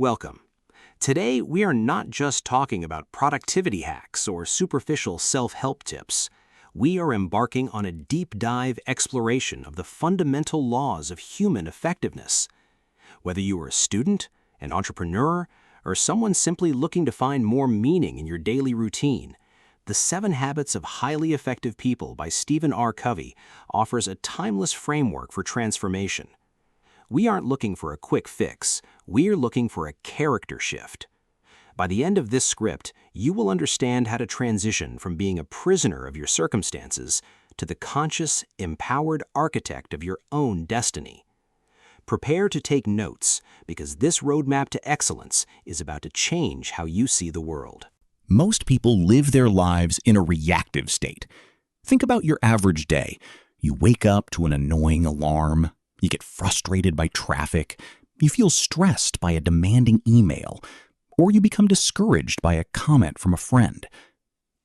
Welcome. Today, we are not just talking about productivity hacks or superficial self-help tips. We are embarking on a deep dive exploration of the fundamental laws of human effectiveness. Whether you are a student, an entrepreneur, or someone simply looking to find more meaning in your daily routine, The 7 Habits of Highly Effective People by Stephen R. Covey offers a timeless framework for transformation. We aren't looking for a quick fix, we're looking for a character shift. By the end of this script, you will understand how to transition from being a prisoner of your circumstances to the conscious, empowered architect of your own destiny. Prepare to take notes, because this roadmap to excellence is about to change how you see the world. Most people live their lives in a reactive state. Think about your average day. You wake up to an annoying alarm. You get frustrated by traffic. You feel stressed by a demanding email. Or you become discouraged by a comment from a friend.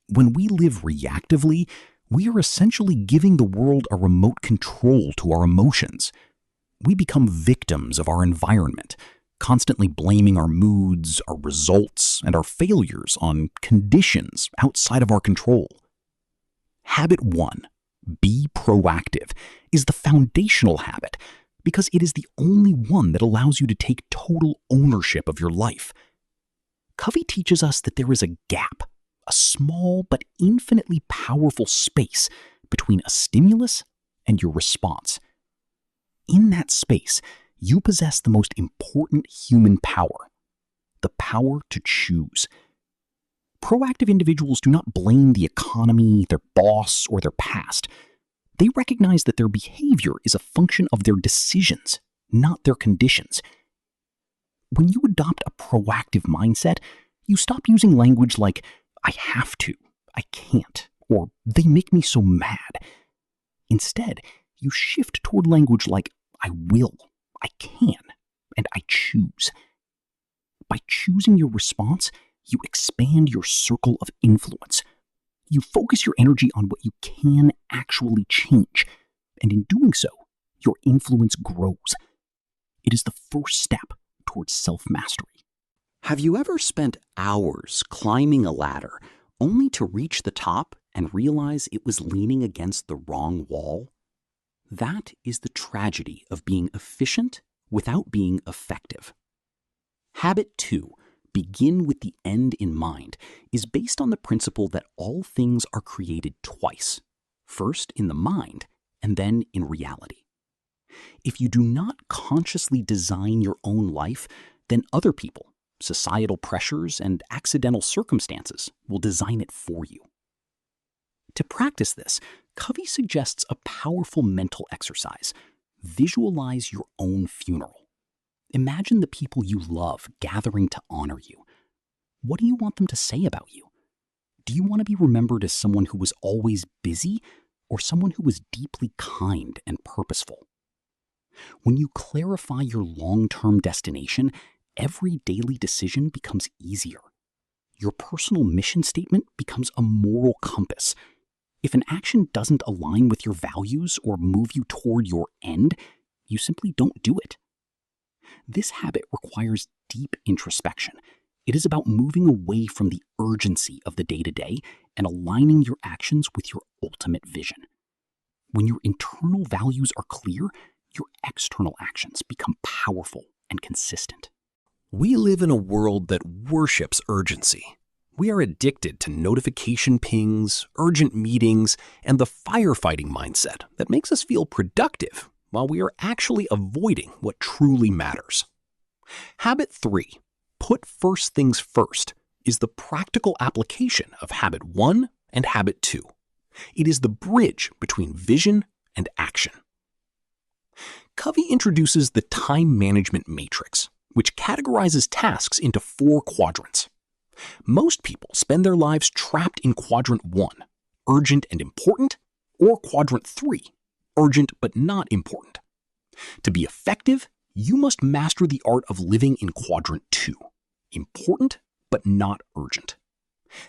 When we live reactively, we are essentially giving the world a remote control to our emotions. We become victims of our environment, constantly blaming our moods, our results, and our failures on conditions outside of our control. Habit 1, be proactive, is the foundational habit because it is the only one that allows you to take total ownership of your life. Covey teaches us that there is a gap, a small but infinitely powerful space between a stimulus and your response. In that space, you possess the most important human power, the power to choose. Proactive individuals do not blame the economy, their boss, or their past. They recognize that their behavior is a function of their decisions, not their conditions. When you adopt a proactive mindset, you stop using language like, I have to, I can't, or they make me so mad. Instead, you shift toward language like, I will, I can, and I choose. By choosing your response, you expand your circle of influence. You focus your energy on what you can actually change, and in doing so, your influence grows. It is the first step towards self-mastery. Have you ever spent hours climbing a ladder only to reach the top and realize it was leaning against the wrong wall? That is the tragedy of being efficient without being effective. Habit 2, begin with the end in mind, is based on the principle that all things are created twice, first in the mind and then in reality. If you do not consciously design your own life, then other people, societal pressures, and accidental circumstances will design it for you. To practice this, Covey suggests a powerful mental exercise. Visualize your own funeral. Imagine the people you love gathering to honor you. What do you want them to say about you? Do you want to be remembered as someone who was always busy or someone who was deeply kind and purposeful? When you clarify your long-term destination, every daily decision becomes easier. Your personal mission statement becomes a moral compass. If an action doesn't align with your values or move you toward your end, you simply don't do it. This habit requires deep introspection. It is about moving away from the urgency of the day-to-day and aligning your actions with your ultimate vision. When your internal values are clear, your external actions become powerful and consistent. We live in a world that worships urgency. We are addicted to notification pings, urgent meetings, and the firefighting mindset that makes us feel productive while we are actually avoiding what truly matters. Habit 3, put first things first, is the practical application of Habit 1 and Habit 2. It is the bridge between vision and action. Covey introduces the time management matrix, which categorizes tasks into 4 quadrants. Most people spend their lives trapped in Quadrant 1, urgent and important, or Quadrant 3, urgent but not important. To be effective, you must master the art of living in Quadrant 2, important but not urgent.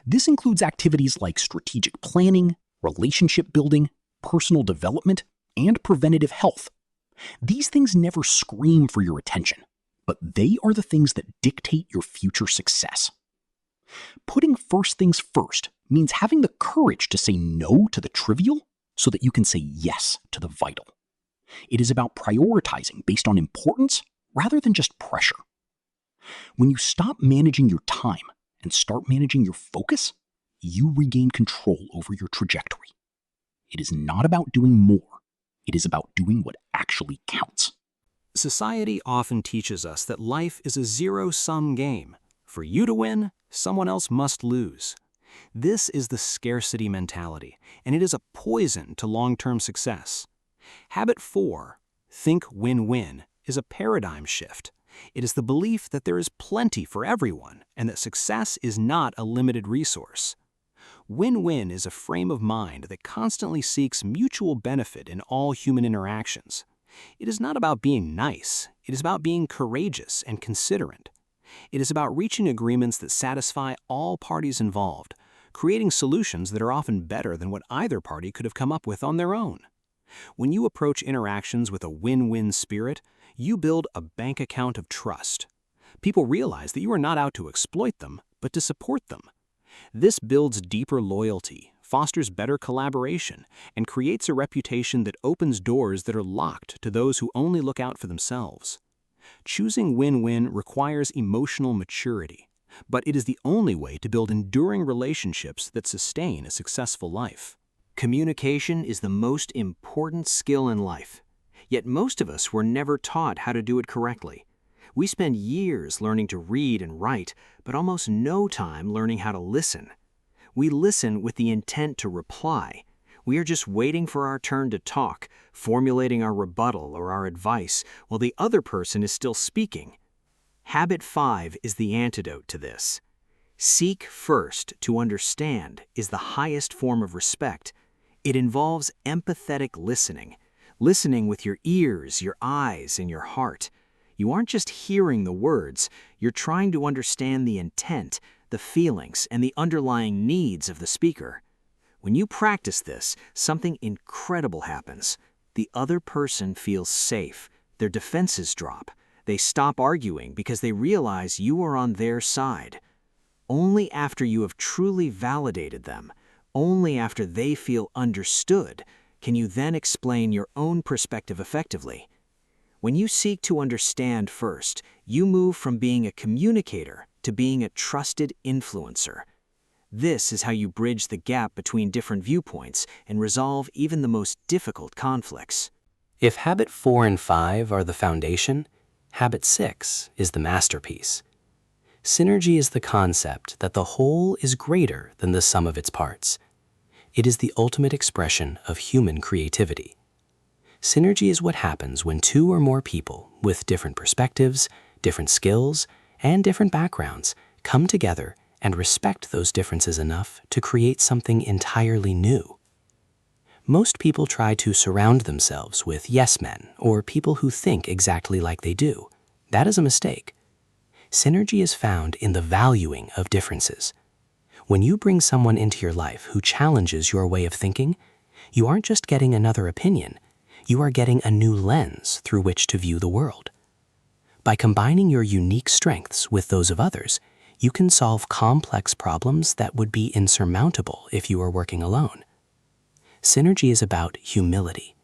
This includes activities like strategic planning, relationship building, personal development, and preventative health. These things never scream for your attention. but they are the things that dictate your future success. Putting first things first means having the courage to say no to the trivial so that you can say yes to the vital. It is about prioritizing based on importance rather than just pressure. When you stop managing your time and start managing your focus, you regain control over your trajectory. It is not about doing more. It is about doing what actually counts. Society often teaches us that life is a zero-sum game. For you to win, someone else must lose. This is the scarcity mentality, and it is a poison to long-term success. Habit 4, think win-win, is a paradigm shift. It is the belief that there is plenty for everyone and that success is not a limited resource. Win-win is a frame of mind that constantly seeks mutual benefit in all human interactions. It is not about being nice. It is about being courageous and considerate. It is about reaching agreements that satisfy all parties involved, creating solutions that are often better than what either party could have come up with on their own. When you approach interactions with a win-win spirit, you build a bank account of trust. People realize that you are not out to exploit them, but to support them. This builds deeper loyalty, fosters better collaboration, and creates a reputation that opens doors that are locked to those who only look out for themselves. Choosing win-win requires emotional maturity, but it is the only way to build enduring relationships that sustain a successful life. Communication is the most important skill in life, yet most of us were never taught how to do it correctly. We spend years learning to read and write, but almost no time learning how to listen. We listen with the intent to reply. We are just waiting for our turn to talk, formulating our rebuttal or our advice while the other person is still speaking. Habit 5 is the antidote to this. Seek first to understand is the highest form of respect. It involves empathetic listening, listening with your ears, your eyes, and your heart. You aren't just hearing the words, you're trying to understand the intent, the feelings, and the underlying needs of the speaker. When you practice this, something incredible happens. The other person feels safe, their defenses drop, they stop arguing because they realize you are on their side. Only after you have truly validated them, only after they feel understood, can you then explain your own perspective effectively. When you seek to understand first, you move from being a communicator to being a trusted influencer. This is how you bridge the gap between different viewpoints and resolve even the most difficult conflicts. If habit 4 and 5 are the foundation, habit 6 is the masterpiece. Synergy is the concept that the whole is greater than the sum of its parts. It is the ultimate expression of human creativity. Synergy is what happens when two or more people with different perspectives, different skills, and different backgrounds come together and respect those differences enough to create something entirely new. Most people try to surround themselves with yes men or people who think exactly like they do. That is a mistake. Synergy is found in the valuing of differences. When you bring someone into your life who challenges your way of thinking, you aren't just getting another opinion, you are getting a new lens through which to view the world. By combining your unique strengths with those of others, you can solve complex problems that would be insurmountable if you were working alone. Synergy is about humility.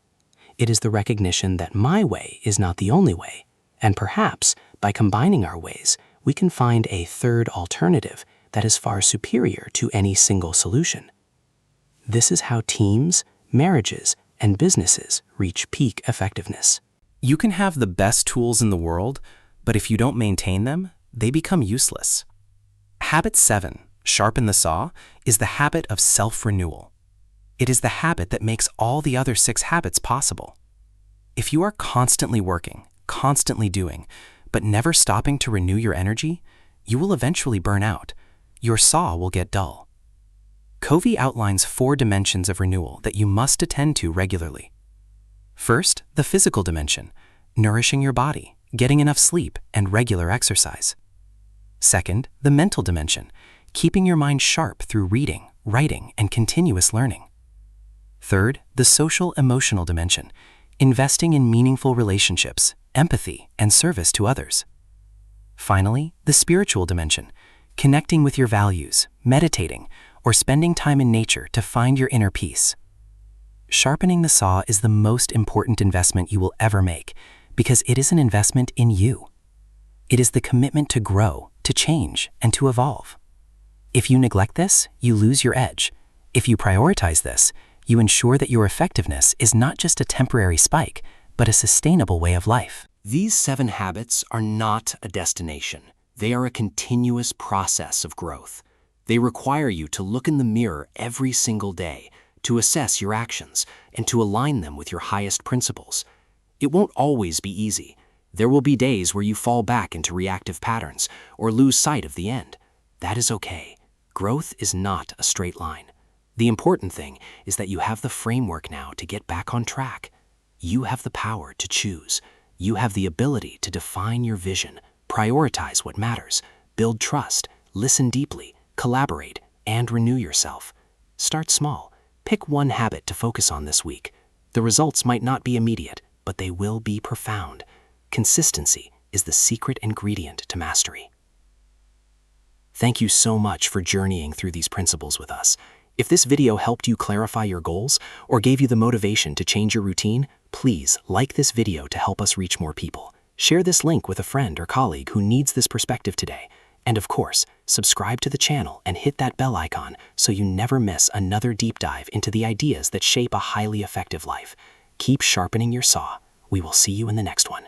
It is the recognition that my way is not the only way, and perhaps by combining our ways, we can find a third alternative that is far superior to any single solution. This is how teams, marriages, and businesses reach peak effectiveness. You can have the best tools in the world, but if you don't maintain them, they become useless. Habit 7, Sharpen the Saw, is the habit of self-renewal. It is the habit that makes all the other 6 habits possible. If you are constantly working, constantly doing, but never stopping to renew your energy, you will eventually burn out. Your saw will get dull. Covey outlines 4 dimensions of renewal that you must attend to regularly. First, the physical dimension, nourishing your body, getting enough sleep, and regular exercise. Second, the mental dimension, keeping your mind sharp through reading, writing, and continuous learning. Third, the social-emotional dimension, investing in meaningful relationships, empathy, and service to others. Finally, the spiritual dimension, connecting with your values, meditating, or spending time in nature to find your inner peace. Sharpening the saw is the most important investment you will ever make because it is an investment in you. It is the commitment to grow, to change, and to evolve. If you neglect this, you lose your edge. If you prioritize this, you ensure that your effectiveness is not just a temporary spike, but a sustainable way of life. These 7 habits are not a destination. They are a continuous process of growth. They require you to look in the mirror every single day, to assess your actions, and to align them with your highest principles. It won't always be easy. There will be days where you fall back into reactive patterns or lose sight of the end. That is okay. Growth is not a straight line. The important thing is that you have the framework now to get back on track. You have the power to choose. You have the ability to define your vision, prioritize what matters, build trust, listen deeply, collaborate, and renew yourself. Start small. Pick one habit to focus on this week. The results might not be immediate, but they will be profound. Consistency is the secret ingredient to mastery. Thank you so much for journeying through these principles with us. If this video helped you clarify your goals or gave you the motivation to change your routine, please like this video to help us reach more people. Share this link with a friend or colleague who needs this perspective today. And of course, subscribe to the channel and hit that bell icon so you never miss another deep dive into the ideas that shape a highly effective life. Keep sharpening your saw. We will see you in the next one.